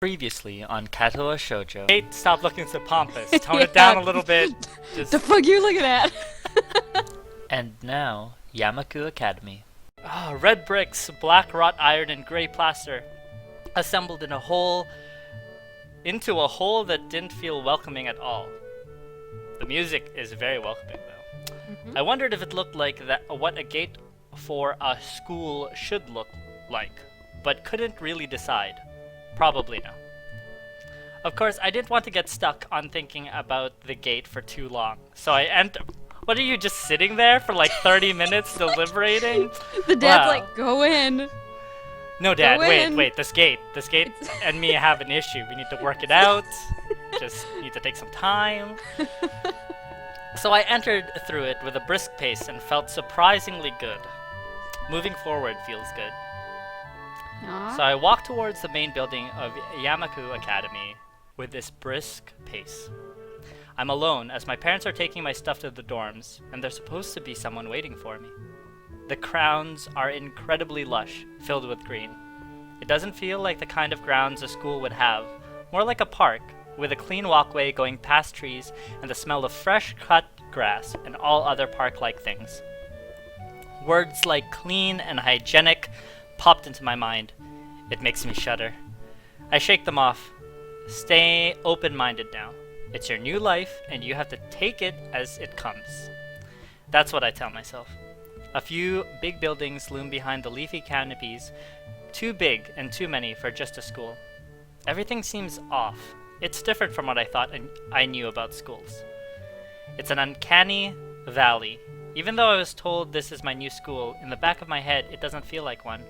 Previously on Katawa Shoujo. Hey, stop looking so pompous. Tone it down a little bit. Just... The fuck you looking at? And now, Yamaku Academy. Red bricks, black wrought iron, and gray plaster, assembled into a whole that didn't feel welcoming at all. The music is very welcoming, though. I wondered if it looked like what a gate for a school should look like, but couldn't really decide. Probably no. Of course, I didn't want to get stuck on thinking about the gate for too long, so I entered. What are you, just sitting there for like 30 minutes deliberating? The dad's like, go in. No, Dad, Go in. wait, this gate and me have an issue. We need to work it out. Just need to take some time. So I entered through it with a brisk pace and felt surprisingly good. Moving forward feels good. Aww. So I walked towards the main building of Yamaku Academy with this brisk pace. I'm alone as my parents are taking my stuff to the dorms, and there's supposed to be someone waiting for me. The grounds are incredibly lush, filled with green. It doesn't feel like the kind of grounds a school would have, more like a park, with a clean walkway going past trees and the smell of fresh cut grass and all other park-like things. Words like clean and hygienic popped into my mind. It makes me shudder. I shake them off. Stay open-minded now. It's your new life, and you have to take it as it comes. That's what I tell myself. A few big buildings loom behind the leafy canopies, too big and too many for just a school. Everything seems off. It's different from what I thought I knew about schools. It's an uncanny valley. Even though I was told this is my new school, in the back of my head it doesn't feel like one.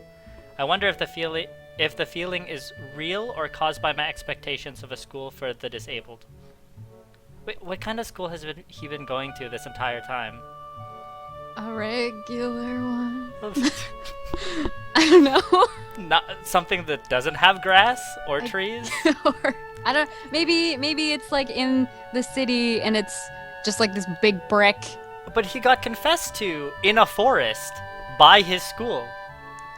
I wonder if the feeling is real or caused by my expectations of a school for the disabled. Wait, what kind of school has he been going to this entire time? A regular one. I don't know. Not something that doesn't have grass or trees? Or I don't. Maybe it's like in the city and it's just like this big brick. But he got confessed to in a forest by his school.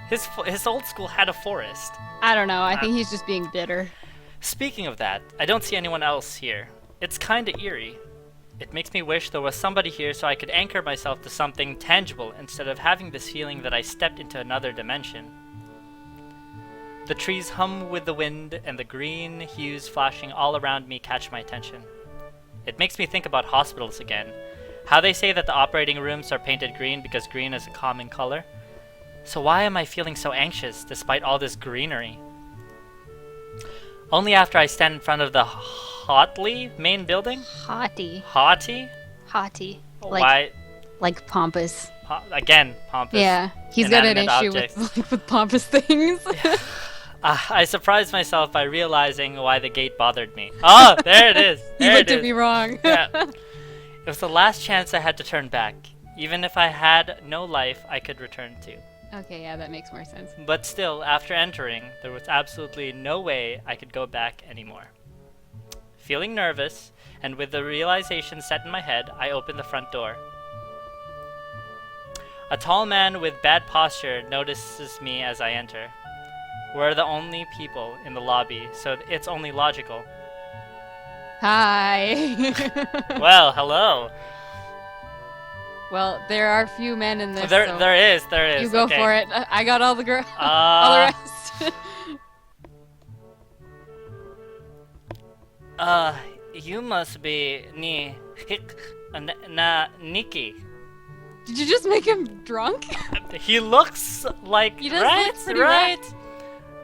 His old school had a forest. I don't know. I think he's just being bitter. Speaking of that, I don't see anyone else here. It's kinda eerie. It makes me wish there was somebody here so I could anchor myself to something tangible instead of having this feeling that I stepped into another dimension. The trees hum with the wind and the green hues flashing all around me catch my attention. It makes me think about hospitals again. How they say that the operating rooms are painted green because green is a common color. So why am I feeling so anxious despite all this greenery? Only after I stand in front of the Hotly main building? Haughty. Haughty? Haughty. Why? Like pompous. Again, pompous. Yeah, he's got an Inanimate issue objects. with pompous things. I surprised myself by realizing why the gate bothered me. Oh, there it is. You looked at me wrong. Yeah. It was the last chance I had to turn back. Even if I had no life I could return to. Okay, yeah, that makes more sense. But still, after entering, there was absolutely no way I could go back anymore. Feeling nervous, and with the realization set in my head, I opened the front door. A tall man with bad posture notices me as I enter. We're the only people in the lobby, so it's only logical. Hi. Well, hello. Well, there are few men in this. There so is. You go okay. for it. I got all the all the rest. You must be Nikki. Did you just make him drunk? He looks like He does right, look pretty right.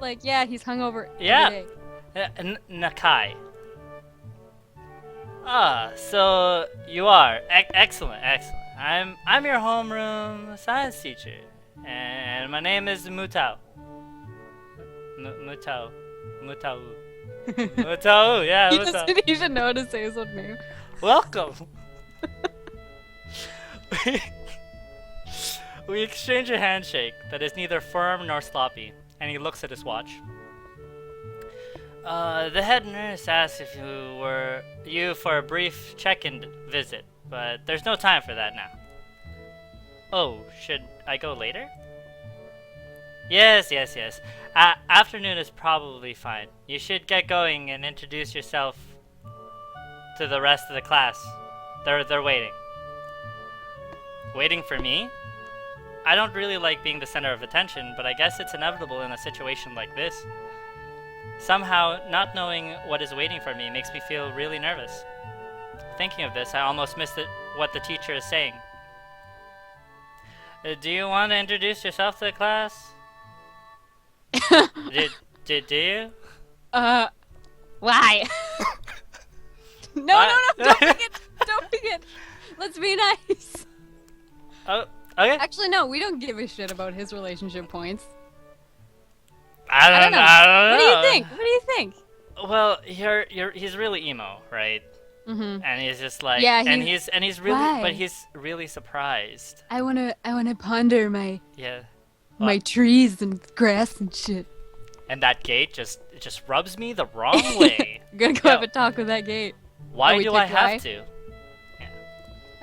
Like, yeah, he's hungover. Yeah. Every day. Nakai. So you are excellent. I'm your homeroom science teacher, and my name is Mutao. Mutao. Mutao, yeah. He Mutao. doesn't even know how to say his own name. Welcome. We exchange a handshake that is neither firm nor sloppy, and he looks at his watch. The head nurse asked if you were for a brief check-in visit, but there's no time for that now. Oh, should I go later? Yes, yes, yes. Afternoon is probably fine. You should get going and introduce yourself to the rest of the class. They're waiting. Waiting for me? I don't really like being the center of attention, but I guess it's inevitable in a situation like this. Somehow, not knowing what is waiting for me makes me feel really nervous. Thinking of this, I almost missed what the teacher is saying. Do you want to introduce yourself to the class? Do you? Why? No, don't begin. Don't begin. Let's be nice. Oh, okay. Actually, no, we don't give a shit about his relationship points. I don't know. What do you think? What do you think? Well, he's really emo, right? Mm-hmm. And he's just like, Yeah, he's really, Why? but he's really surprised. I wanna ponder my Yeah. trees and grass and shit. And that gate just rubs me the wrong way. I'm gonna go have a talk with that gate. Why we do I picked Y? have to?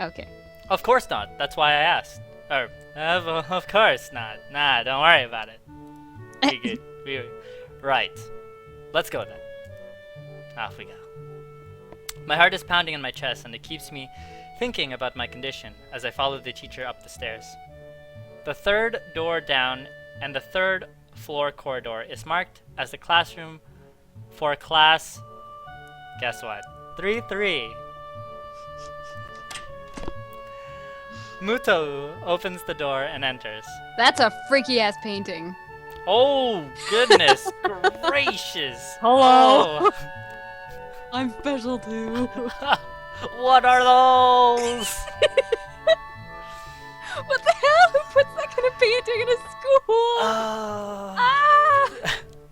Okay. Of course not. That's why I asked. Or, of course not. Nah, don't worry about it. We good. Right. Let's go then. Off we go. My heart is pounding in my chest, and it keeps me thinking about my condition as I follow the teacher up the stairs. The third door down and the third floor corridor is marked as the classroom for class. Guess what? 3-3. Muto opens the door and enters. That's a freaky ass painting. Oh, goodness gracious. Hello. Oh. I'm special too. What are those? What the hell? Who puts that kind of painting in a school? Ah!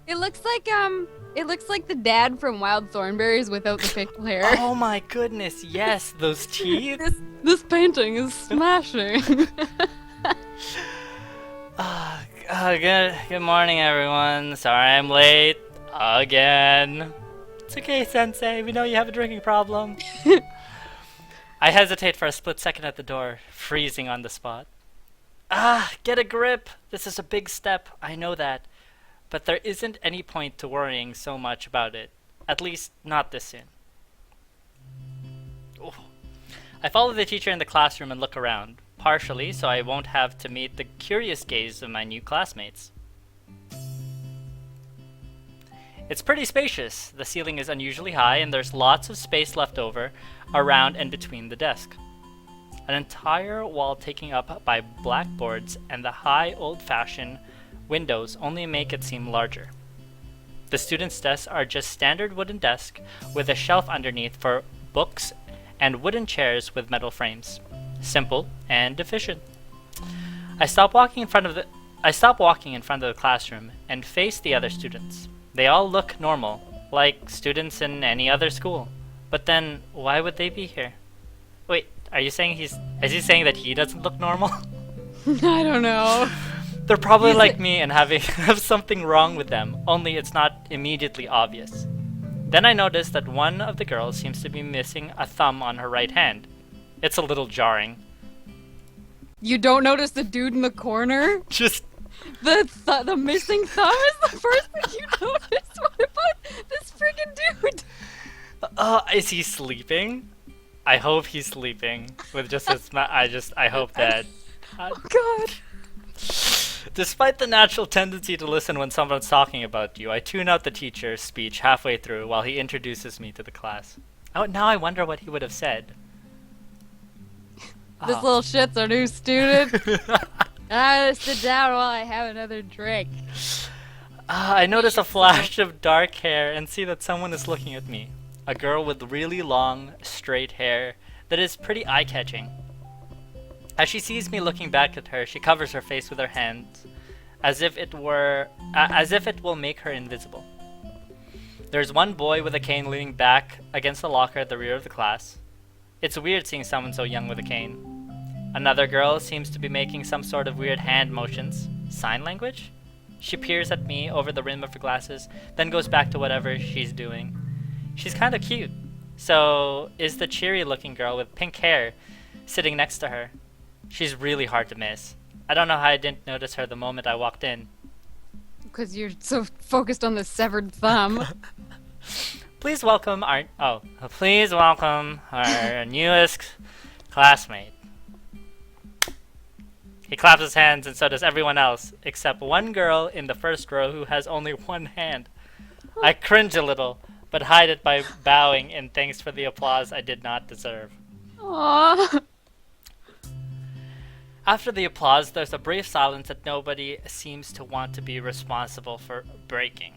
It looks like the dad from Wild Thornberrys without the pickled hair. Oh my goodness, yes, those teeth. This painting is smashing. Good morning, everyone. Sorry I'm late again. It's okay, Sensei. We know you have a drinking problem. I hesitate for a split second at the door, freezing on the spot. Get a grip. This is a big step. I know that. But there isn't any point to worrying so much about it. At least, not this soon. Oh. I follow the teacher in the classroom and look around, partially so I won't have to meet the curious gaze of my new classmates. It's pretty spacious. The ceiling is unusually high, and there's lots of space left over around and between the desk. An entire wall taken up by blackboards and the high old-fashioned windows only make it seem larger. The students' desks are just standard wooden desks with a shelf underneath for books and wooden chairs with metal frames. Simple and efficient. I stop walking in front of the classroom and face the other students. They all look normal, like students in any other school. But then, why would they be here? Wait, is he saying that he doesn't look normal? I don't know. They're probably like me and have something wrong with them, only it's not immediately obvious. Then I notice that one of the girls seems to be missing a thumb on her right hand. It's a little jarring. You don't notice the dude in the corner? Just The missing thumb is the first thing you notice. What about this freaking dude? Is he sleeping? I hope he's sleeping with just his I hope that. Oh god. Despite the natural tendency to listen when someone's talking about you, I tune out the teacher's speech halfway through while he introduces me to the class. Oh, now I wonder what he would have said. This little shit's our new student. I sit down while I have another drink. I notice a flash of dark hair and see that someone is looking at me. A girl with really long, straight hair that is pretty eye-catching. As she sees me looking back at her, she covers her face with her hands, as if it will make her invisible. There's one boy with a cane leaning back against the locker at the rear of the class. It's weird seeing someone so young with a cane. Another girl seems to be making some sort of weird hand motions. Sign language? She peers at me over the rim of her glasses, then goes back to whatever she's doing. She's kind of cute. So is the cheery-looking girl with pink hair sitting next to her. She's really hard to miss. I don't know how I didn't notice her the moment I walked in. Because you're so focused on the severed thumb. Please welcome our newest classmate. He claps his hands, and so does everyone else, except one girl in the first row who has only one hand. I cringe a little, but hide it by bowing in thanks for the applause I did not deserve. Aww. After the applause, there's a brief silence that nobody seems to want to be responsible for breaking.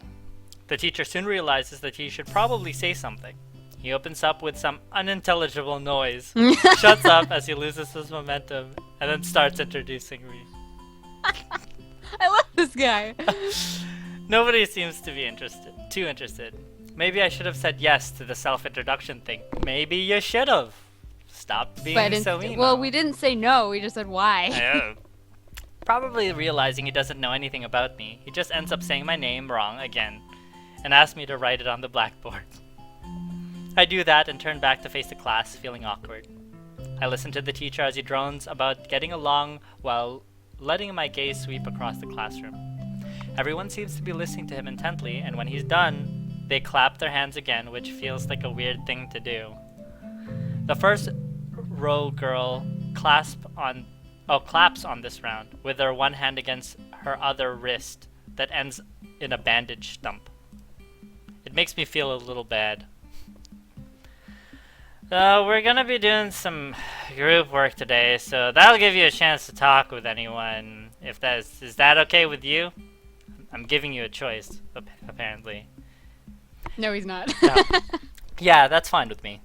The teacher soon realizes that he should probably say something. He opens up with some unintelligible noise, shuts up as he loses his momentum, and then starts introducing me. I love this guy. Nobody seems to be too interested. Maybe I should have said yes to the self-introduction thing. Maybe you should have. Stop being so emo. Well, we didn't say no, we just said why. Oh. Probably realizing he doesn't know anything about me, he just ends up saying my name wrong again, and asks me to write it on the blackboard. I do that and turn back to face the class, feeling awkward. I listen to the teacher as he drones about getting along while letting my gaze sweep across the classroom. Everyone seems to be listening to him intently, and when he's done, they clap their hands again, which feels like a weird thing to do. The first row girl claps on this round, with her one hand against her other wrist that ends in a bandage stump. It makes me feel a little bad. We're gonna be doing some group work today, so that'll give you a chance to talk with anyone. Is that okay with you? I'm giving you a choice, apparently. No, he's not. No. Yeah, that's fine with me.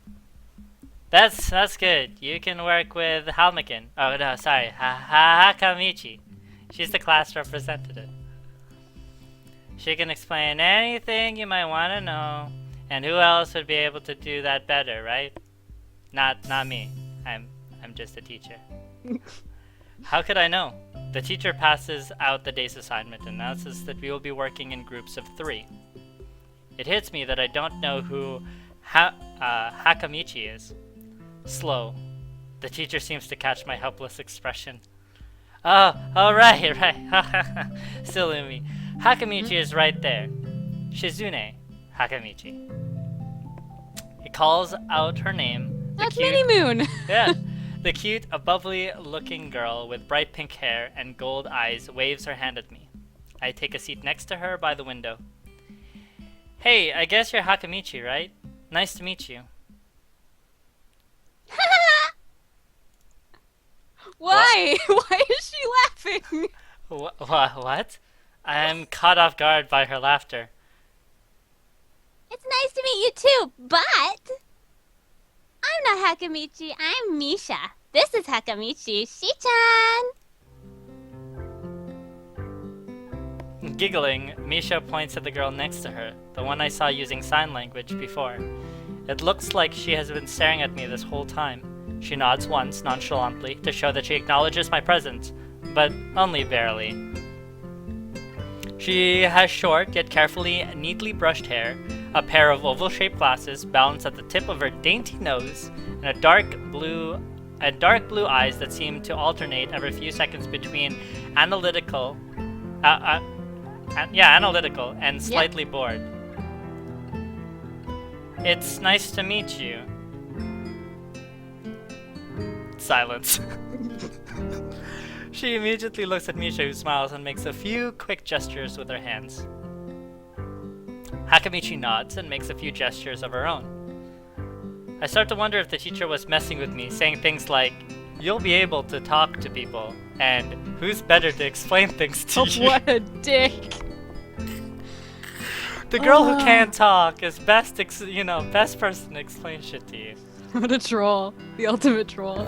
That's good. You can work with Halmakin. Oh no, sorry, Hakamichi. She's the class representative. She can explain anything you might want to know, and who else would be able to do that better, right? Not me. I'm just a teacher. How could I know? The teacher passes out the day's assignment and announces that we will be working in groups of 3. It hits me that I don't know who Hakamichi is. Slow. The teacher seems to catch my helpless expression. Oh, right. Silly me. Hakamichi is right there. Shizune Hakamichi. He calls out her name. That's Mini Moon. Yeah. The cute, bubbly-looking girl with bright pink hair and gold eyes waves her hand at me. I take a seat next to her by the window. Hey, I guess you're Hakamichi, right? Nice to meet you. Why? Why is she laughing? What? I'm caught off guard by her laughter. It's nice to meet you too, but I'm not Hakamichi, I'm Misha. This is Hakamichi, Shi-chan. Giggling, Misha points at the girl next to her, the one I saw using sign language before. It looks like she has been staring at me this whole time. She nods once, nonchalantly, to show that she acknowledges my presence, but only barely. She has short, yet carefully, neatly brushed hair, a pair of oval-shaped glasses balanced at the tip of her dainty nose, and dark blue eyes that seem to alternate every few seconds between analytical and slightly bored. It's nice to meet you. Silence. She immediately looks at Misha, who smiles and makes a few quick gestures with her hands. Hakamichi nods and makes a few gestures of her own. I start to wonder if the teacher was messing with me, saying things like, "You'll be able to talk to people," and "Who's better to explain things to you?" What a dick. The girl who can't talk is best person to explain shit to you. What a troll. The ultimate troll.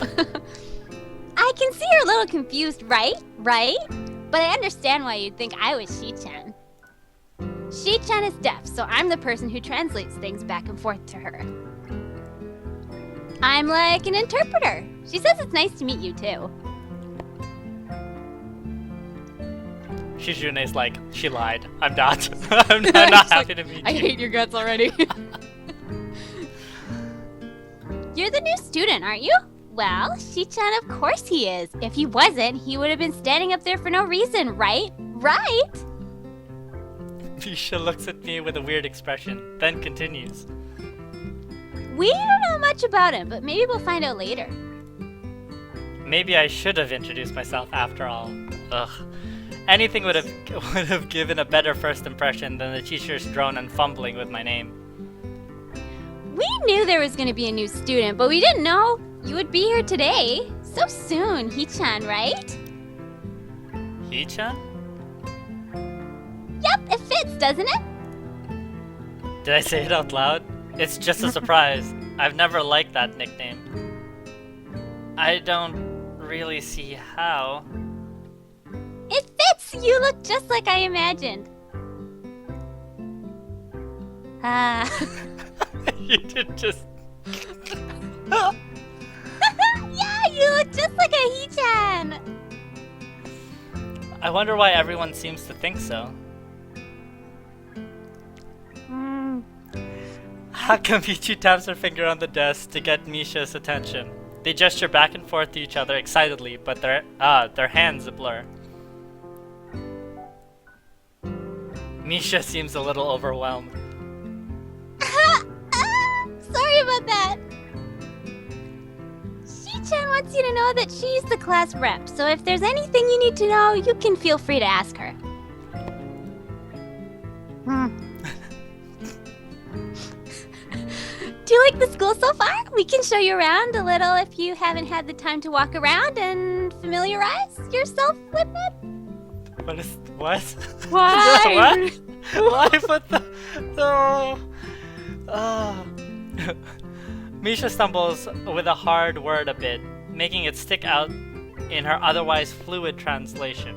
I can see you're a little confused, right? But I understand why you'd think I was Shi-chan. Shi-chan is deaf, so I'm the person who translates things back and forth to her. I'm like an interpreter. She says it's nice to meet you, too. Shizune's like, she lied. I'm not. I'm not happy to meet you. I hate your guts already. You're the new student, aren't you? Well, Shi-chan, of course he is. If he wasn't, he would have been standing up there for no reason, right? Right? Misha looks at me with a weird expression, then continues. We don't know much about him, but maybe we'll find out later. Maybe I should have introduced myself after all. Ugh. Anything would have given a better first impression than the teacher's drone and fumbling with my name. We knew there was going to be a new student, but we didn't know you would be here today. So soon, Hee-chan, right? Hee-chan? Yep, it fits, doesn't it? Did I say it out loud? It's just a surprise. I've never liked that nickname. I don't really see how. It fits! You look just like I imagined. You did just... Yeah, you look just like a Hee-chan! I wonder why everyone seems to think so. Hakamichi taps her finger on the desk to get Misha's attention. They gesture back and forth to each other excitedly, but their hands a blur. Misha seems a little overwhelmed. Sorry about that. Shi-chan wants you to know that she's the class rep, so if there's anything you need to know, you can feel free to ask her. Do you like the school so far? We can show you around a little if you haven't had the time to walk around and familiarize yourself with it. What? Why? What? Why? What the? Oh. Misha stumbles with a hard word a bit, making it stick out in her otherwise fluid translation.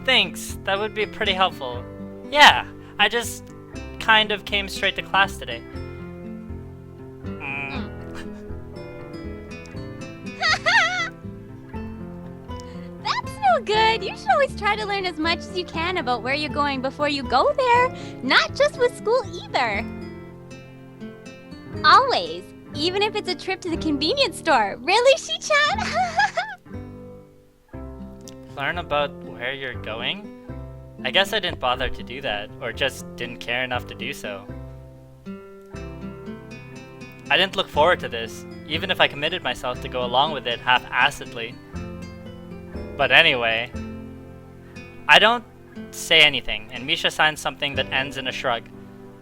Thanks, that would be pretty helpful. Yeah, I just kind of came straight to class today. That's no good. You should always try to learn as much as you can about where you're going before you go there. Not just with school either. Always. Even if it's a trip to the convenience store. Really, Shi-chan? Learn about where you're going? I guess I didn't bother to do that, or just didn't care enough to do so. I didn't look forward to this, even if I committed myself to go along with it half-assedly. But anyway, I don't say anything, and Misha signs something that ends in a shrug.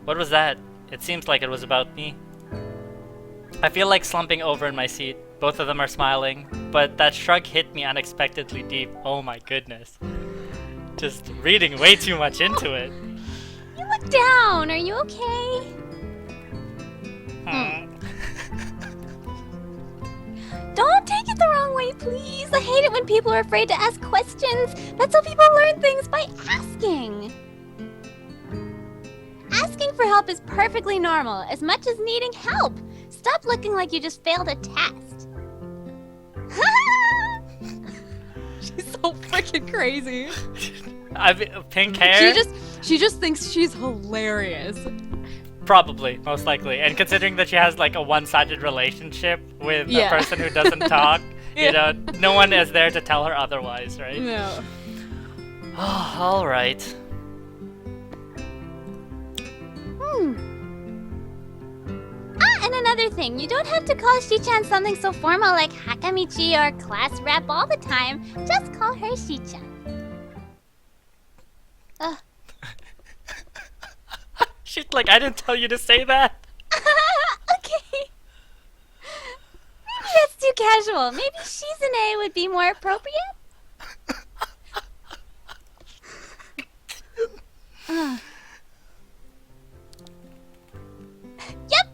What was that? It seems like it was about me. I feel like slumping over in my seat. Both of them are smiling, but that shrug hit me unexpectedly deep. Oh my goodness. Just reading way too much into it. You look down. Are you okay? Don't take it the wrong way, please. I hate it when people are afraid to ask questions. That's how people learn things, by asking. Asking for help is perfectly normal, as much as needing help. Stop looking like you just failed a test. She's so freaking crazy. Pink hair? She just thinks she's hilarious. Probably, most likely. And considering that she has like a one-sided relationship with a person who doesn't talk, you know, no one is there to tell her otherwise, right? No. Oh, alright. And another thing, you don't have to call Shi-chan something so formal like Hakamichi or class rep all the time. Just call her Shi-chan. She's like, I didn't tell you to say that. Okay. Maybe that's too casual. Maybe Shizune would be more appropriate?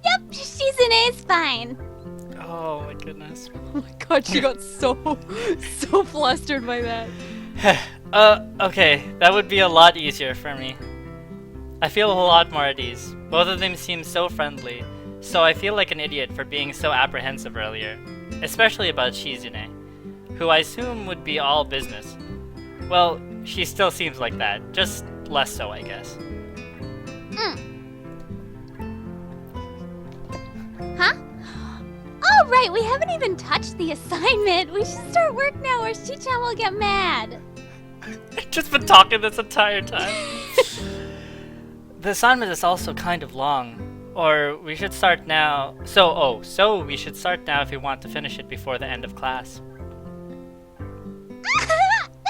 Yep, Shizune is fine. Oh my goodness. Oh my god, she got so flustered by that. Okay, that would be a lot easier for me. I feel a whole lot more at ease. Both of them seem so friendly, so I feel like an idiot for being so apprehensive earlier. Especially about Shizune, who I assume would be all business. Well, she still seems like that, just less so, I guess. Huh? Oh, right, we haven't even touched the assignment. We should start work now or Shi-chan will get mad. just been talking this entire time. The assignment is also kind of long. Or we should start now. So we should start now if we want to finish it before the end of class.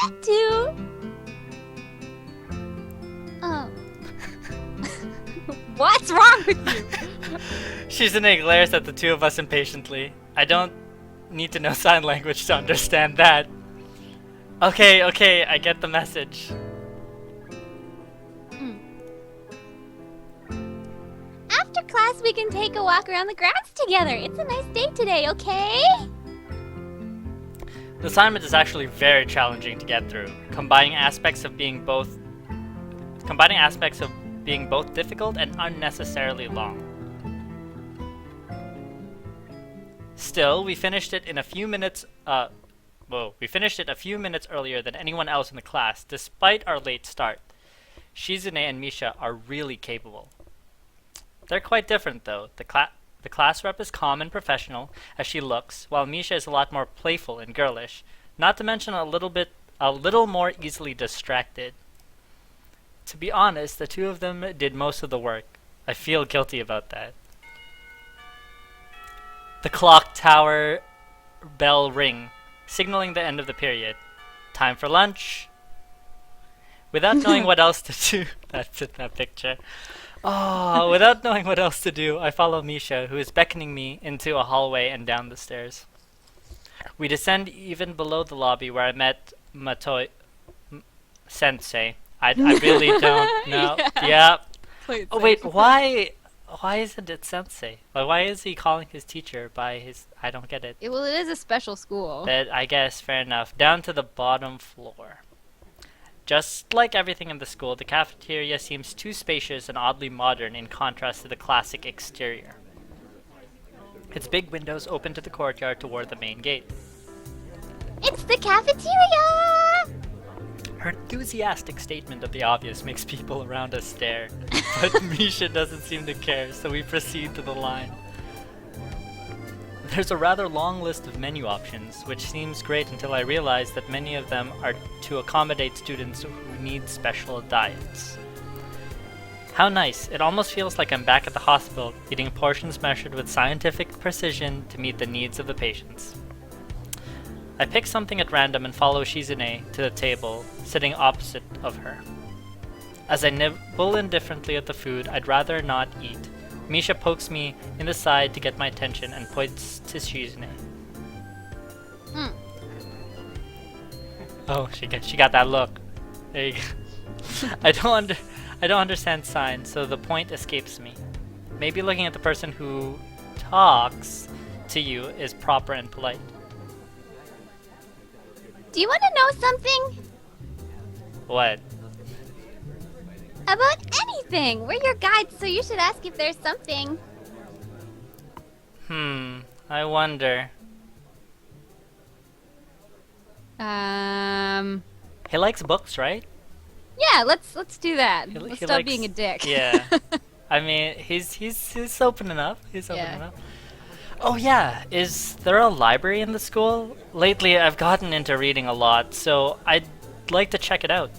That too. Oh. What's wrong with you? Shizune glares at the two of us impatiently. I don't need to know sign language to understand that. Okay, I get the message. After class, we can take a walk around the grounds together. It's a nice day today, okay? The assignment is actually very challenging to get through, combining aspects of being both difficult and unnecessarily long. Still, we finished it a few minutes earlier than anyone else in the class, despite our late start. Shizune and Misha are really capable. They're quite different though. The class rep is calm and professional, as she looks, while Misha is a lot more playful and girlish, not to mention a little more easily distracted. To be honest, the two of them did most of the work. I feel guilty about that. The clock tower bell ring, signaling the end of the period. Time for lunch. Without knowing what else to do, that's it, that picture. Oh, without knowing what else to do, I follow Misha, who is beckoning me into a hallway and down the stairs. We descend even below the lobby where I met Sensei. I really don't know. Yeah. Oh wait, why isn't it Sensei? Why is he calling his teacher by his? I don't get it. Well, it is a special school. But I guess fair enough. Down to the bottom floor. Just like everything in the school, the cafeteria seems too spacious and oddly modern in contrast to the classic exterior. Its big windows open to the courtyard toward the main gate. It's the cafeteria! Her enthusiastic statement of the obvious makes people around us stare, but Misha doesn't seem to care, so we proceed to the line. There's a rather long list of menu options, which seems great until I realize that many of them are to accommodate students who need special diets. How nice. It almost feels like I'm back at the hospital, eating portions measured with scientific precision to meet the needs of the patients. I pick something at random and follow Shizune to the table, sitting opposite of her. As I nibble indifferently at the food I'd rather not eat, Misha pokes me in the side to get my attention and points to Shizune. Oh, she got that look. There you go. I don't understand signs, so the point escapes me. Maybe looking at the person who talks to you is proper and polite. Do you want to know something? What? About anything. We're your guides, so you should ask if there's something. I wonder. He likes books, right? Yeah, let's do that. He Let's he stop likes- being a dick. Yeah. I mean, he's open enough. He's open enough. Oh yeah, is there a library in the school? Lately, I've gotten into reading a lot, so I'd like to check it out.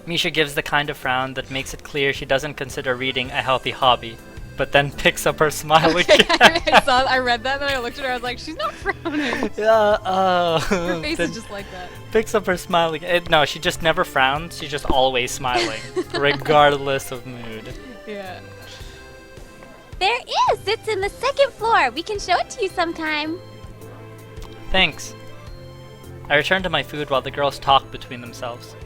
Misha gives the kind of frown that makes it clear she doesn't consider reading a healthy hobby, but then picks up her smile again. I read that and I looked at her. I was like, she's not frowning. Her face is just like that. Picks up her smile again. No, she just never frowns. She's just always smiling, regardless of mood. Yeah. There is! It's in the second floor. We can show it to you sometime. Thanks. I return to my food while the girls talk between themselves.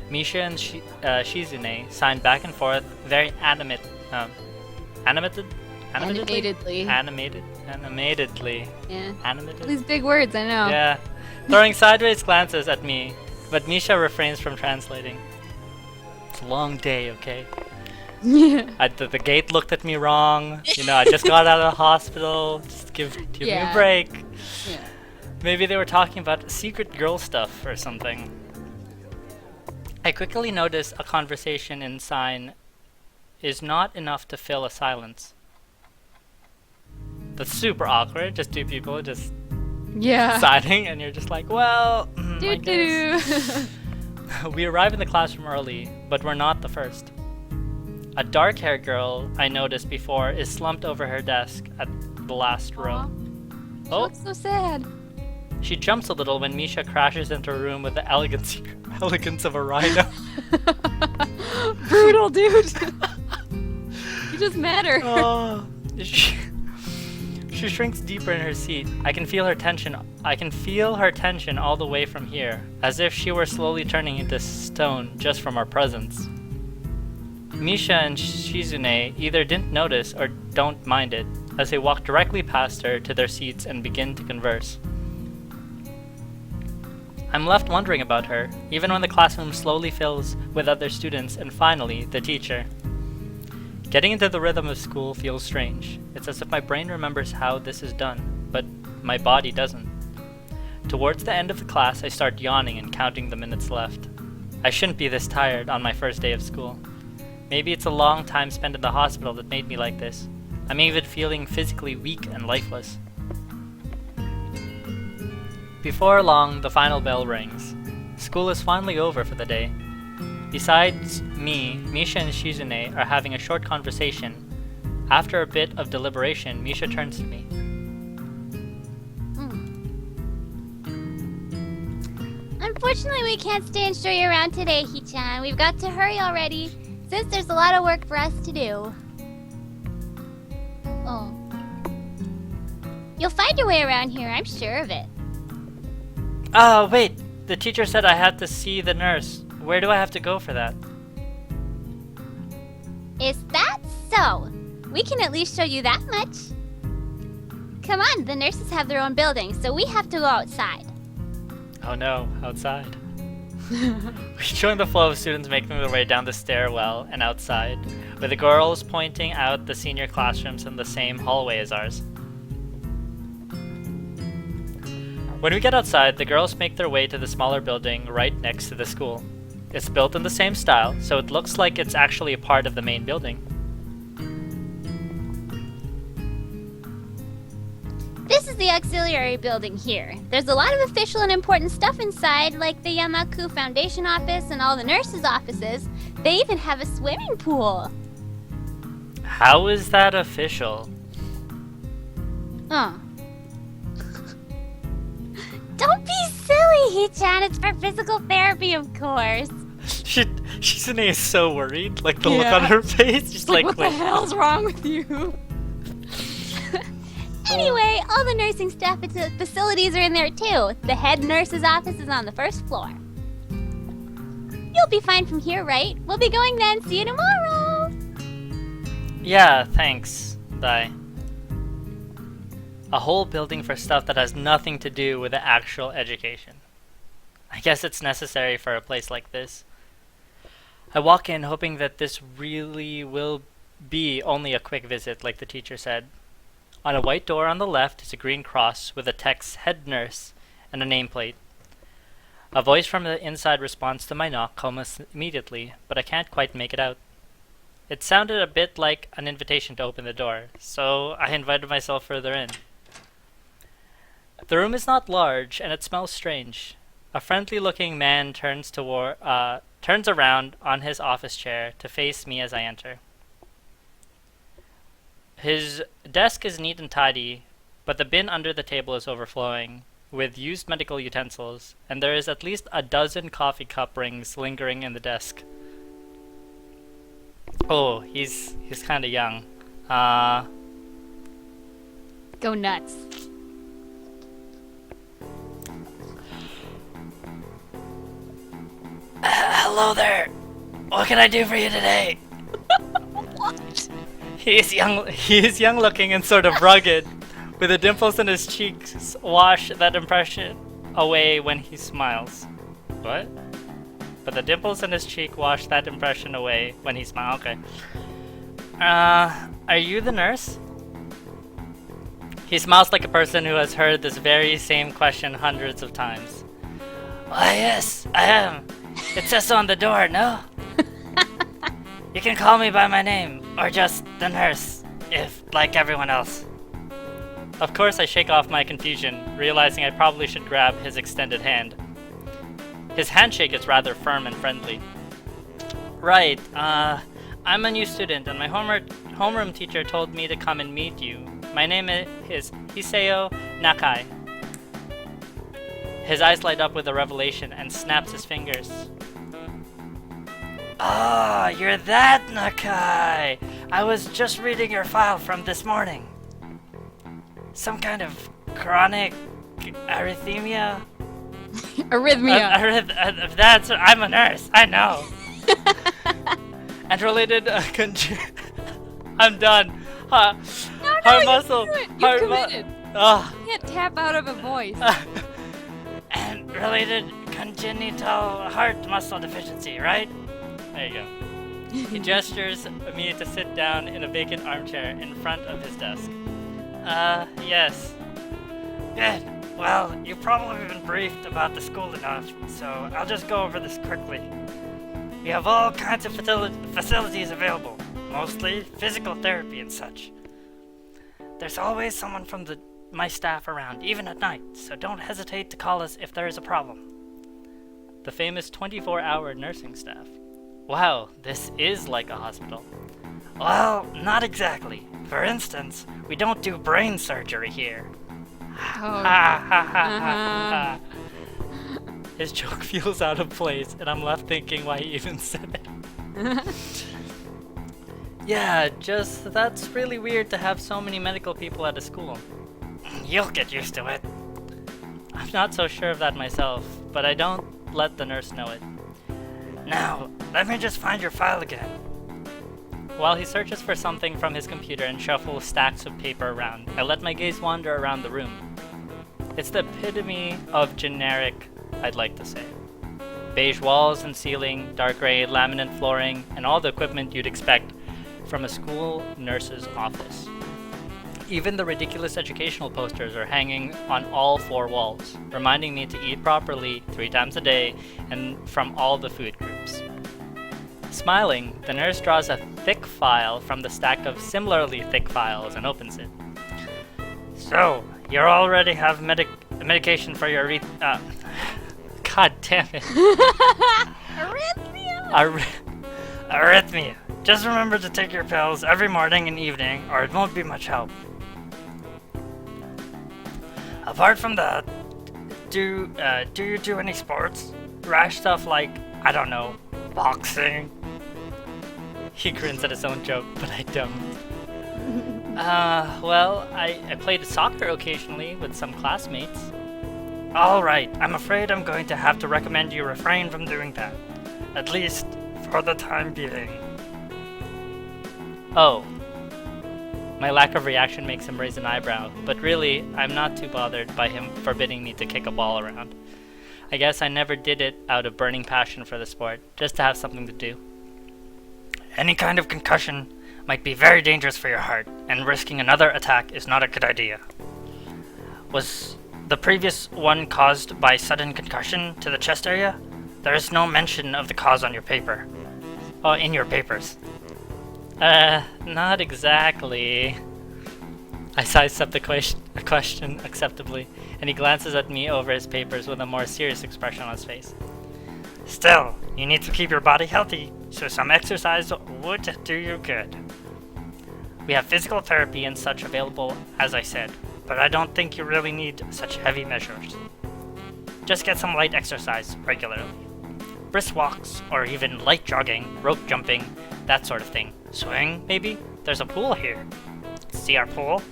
Misha and Shizune sign back and forth very animatedly. Yeah. Animated? These big words, I know. Yeah. Throwing sideways glances at me, but Misha refrains from translating. It's a long day, okay? Yeah. The gate looked at me wrong. You know, I just got out of the hospital. Just give me a break. Yeah. Maybe they were talking about secret girl stuff or something. I quickly notice a conversation in sign is not enough to fill a silence. That's super awkward. Just two people just Yeah. signing, and you're just like, well, I guess. We arrive in the classroom early, but we're not the first. A dark-haired girl I noticed before is slumped over her desk at the last row. She looks so sad. She jumps a little when Misha crashes into her room with the elegance of a rhino. Brutal, dude. You just met her. Oh, she shrinks deeper in her seat. I can feel her tension all the way from here, as if she were slowly turning into stone just from our presence. Misha and Shizune either didn't notice or don't mind it, as they walk directly past her to their seats and begin to converse. I'm left wondering about her, even when the classroom slowly fills with other students and finally, the teacher. Getting into the rhythm of school feels strange. It's as if my brain remembers how this is done, but my body doesn't. Towards the end of the class, I start yawning and counting the minutes left. I shouldn't be this tired on my first day of school. Maybe it's a long time spent in the hospital that made me like this. I'm even feeling physically weak and lifeless. Before long, the final bell rings. School is finally over for the day. Besides me, Misha and Shizune are having a short conversation. After a bit of deliberation, Misha turns to me. Unfortunately, we can't stay and show you around today, Hee-chan. We've got to hurry already, since there's a lot of work for us to do. Oh. You'll find your way around here, I'm sure of it. Oh, wait! The teacher said I had to see the nurse. Where do I have to go for that? Is that so? We can at least show you that much. Come on, the nurses have their own building, so we have to go outside. Oh no, outside. We join the flow of students making their way down the stairwell and outside, with the girls pointing out the senior classrooms in the same hallway as ours. When we get outside, the girls make their way to the smaller building right next to the school. It's built in the same style, so it looks like it's actually a part of the main building. This is the auxiliary building here. There's a lot of official and important stuff inside, like the Yamaku Foundation office and all the nurses' offices. They even have a swimming pool. How is that official? Oh. Don't be silly, Hee-chan. It's for physical therapy, of course. Shizune is so worried. Like the look on her face, just like what the hell's wrong with you? Anyway, all the nursing staff at the facilities are in there too. The head nurse's office is on the first floor. You'll be fine from here, right? We'll be going then. See you tomorrow. Yeah, thanks. Bye. A whole building for stuff that has nothing to do with the actual education. I guess it's necessary for a place like this. I walk in hoping that this really will be only a quick visit, like the teacher said. On a white door on the left is a green cross with the text head nurse and a nameplate. A voice from the inside responds to my knock almost immediately, but I can't quite make it out. It sounded a bit like an invitation to open the door, so I invited myself further in. The room is not large, and it smells strange. A friendly-looking man turns around on his office chair to face me as I enter. His desk is neat and tidy, but the bin under the table is overflowing with used medical utensils, and there is at least a dozen coffee cup rings lingering in the desk. Oh, he's kind of young. Go nuts. Hello there. What can I do for you today? What? He is young looking and sort of rugged, with the dimples in his cheeks wash that impression away when he smiles. What? But the dimples in his cheek wash that impression away when he smiles. Okay. Are you the nurse? He smiles like a person who has heard this very same question hundreds of times. Why, yes, I am. It says so on the door, no? You can call me by my name, or just the nurse, if like everyone else. Of course, I shake off my confusion, realizing I probably should grab his extended hand. His handshake is rather firm and friendly. Right, I'm a new student, and my homeroom teacher told me to come and meet you. My name is Hisao Nakai. His eyes light up with a revelation and snaps his fingers. Ah, you're that Nakai! I was just reading your file from this morning. Some kind of chronic arrhythmia? Arrhythmia. That's... I'm a nurse, I know. And related I'm done. Heart muscle. You've committed. Oh. You can't tap out of a voice. And related congenital heart muscle deficiency, right? There you go. He gestures me to sit down in a vacant armchair in front of his desk. Yes. Good. Well, you've probably been briefed about the school enough, so I'll just go over this quickly. We have all kinds of facilities available, mostly physical therapy and such. There's always someone from my staff around, even at night, so don't hesitate to call us if there is a problem. The famous 24-hour nursing staff. Wow, this is like a hospital. Well, not exactly. For instance, we don't do brain surgery here. Oh. Ha ha ha ha ha. His joke feels out of place, and I'm left thinking why he even said it. Yeah, just that's really weird to have so many medical people at a school. You'll get used to it. I'm not so sure of that myself, but I don't let the nurse know it. Now, let me just find your file again. While he searches for something from his computer and shuffles stacks of paper around, I let my gaze wander around the room. It's the epitome of generic, I'd like to say. Beige walls and ceiling, dark gray laminate flooring, and all the equipment you'd expect from a school nurse's office. Even the ridiculous educational posters are hanging on all 4 walls, reminding me to eat properly 3 times a day and from all the food groups. Smiling, the nurse draws a thick file from the stack of similarly thick files and opens it. So, you already have medication for your God damn it. Arrhythmia. Arrhythmia. Just remember to take your pills every morning and evening, or it won't be much help. Apart from that, do you do any sports? Rash stuff like, I don't know, boxing? He grins at his own joke, but I don't. Well, I played soccer occasionally with some classmates. Alright, I'm afraid I'm going to have to recommend you refrain from doing that. At least, for the time being. Oh. My lack of reaction makes him raise an eyebrow, but really, I'm not too bothered by him forbidding me to kick a ball around. I guess I never did it out of burning passion for the sport, just to have something to do. Any kind of concussion might be very dangerous for your heart, and risking another attack is not a good idea. Was the previous one caused by sudden concussion to the chest area? There is no mention of the cause on your paper. Oh, in your papers. Not exactly. I size up the question acceptably, and he glances at me over his papers with a more serious expression on his face. Still, you need to keep your body healthy, so some exercise would do you good. We have physical therapy and such available, as I said, but I don't think you really need such heavy measures. Just get some light exercise regularly. Brisk walks, or even light jogging, rope jumping, that sort of thing. Swing, maybe? There's a pool here. See our pool?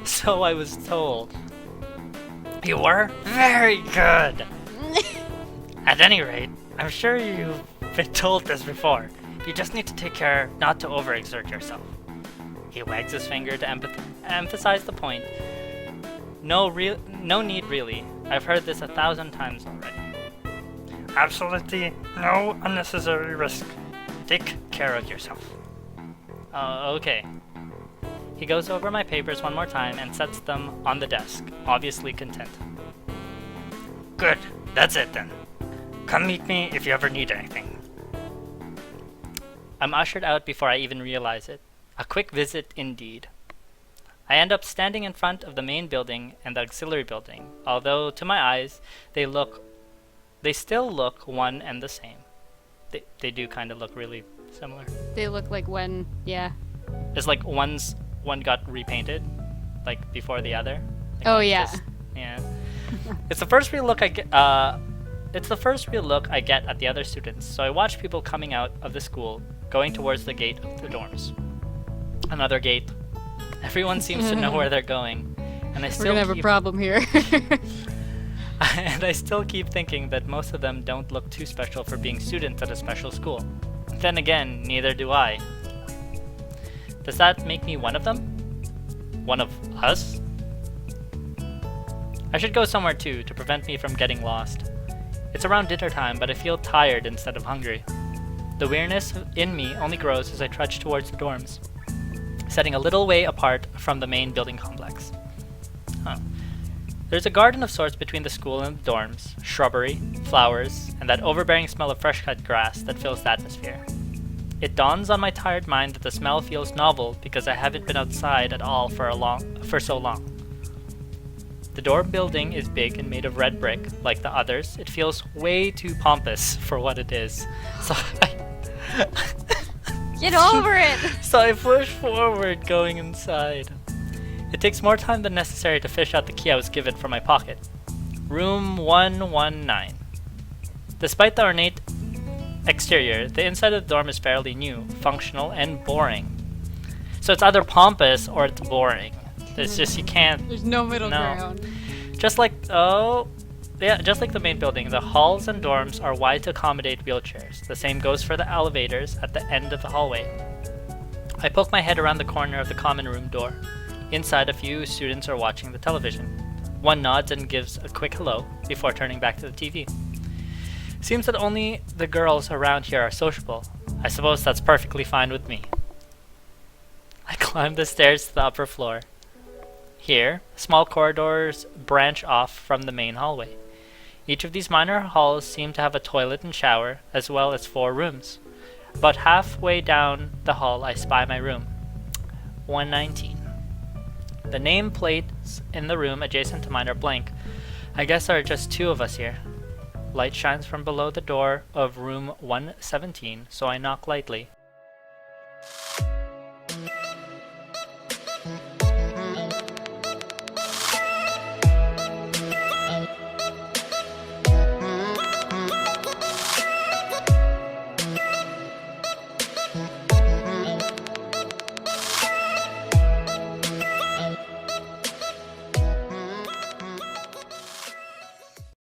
So I was told. You were? Very good! At any rate, I'm sure you've been told this before. You just need to take care not to overexert yourself. He wags his finger to emphasize the point. No need really. I've heard this 1,000 times already. Absolutely no unnecessary risk. Take care of yourself. Okay. He goes over my papers one more time and sets them on the desk, obviously content. Good. That's it then. Come meet me if you ever need anything. I'm ushered out before I even realize it. A quick visit indeed. I end up standing in front of the main building and the auxiliary building, although to my eyes they look they still look one and the same. They do kind of look really similar. They look like when, yeah. It's like one got repainted, like before the other. Like Oh one's yeah. Yeah. It's the first real look I get. It's the first real look I get at the other students. So I watch people coming out of the school, going towards the gate of the dorms. Another gate. Everyone seems to know where they're going, and I We're still gonna have a problem here. and I still keep thinking that most of them don't look too special for being students at a special school. Then again, neither do I. Does that make me one of them? One of us? I should go somewhere too to prevent me from getting lost. It's around dinner time, but I feel tired instead of hungry. The weirdness in me only grows as I trudge towards the dorms, setting a little way apart from the main building complex. There's a garden of sorts between the school and the dorms, shrubbery, flowers, and that overbearing smell of fresh-cut grass that fills the atmosphere. It dawns on my tired mind that the smell feels novel because I haven't been outside at all for so long. The dorm building is big and made of red brick, like the others. It feels way too pompous for what it is. So Get over it! So I push forward, going inside. It takes more time than necessary to fish out the key I was given from my pocket. Room 119. Despite the ornate exterior, the inside of the dorm is fairly new, functional, and boring. So it's either pompous or it's boring. It's just you can't. There's no middle ground. Just like just like the main building, the halls and dorms are wide to accommodate wheelchairs. The same goes for the elevators at the end of the hallway. I poke my head around the corner of the common room door. Inside, a few students are watching the television. One nods and gives a quick hello before turning back to the TV. Seems that only the girls around here are sociable. I suppose that's perfectly fine with me. I climb the stairs to the upper floor. Here, small corridors branch off from the main hallway. Each of these minor halls seem to have a toilet and shower, as well as 4 rooms. About halfway down the hall, I spy my room. 119. The name plates in the room adjacent to mine are blank. I guess there are just 2 of us here. Light shines from below the door of room 117, so I knock lightly.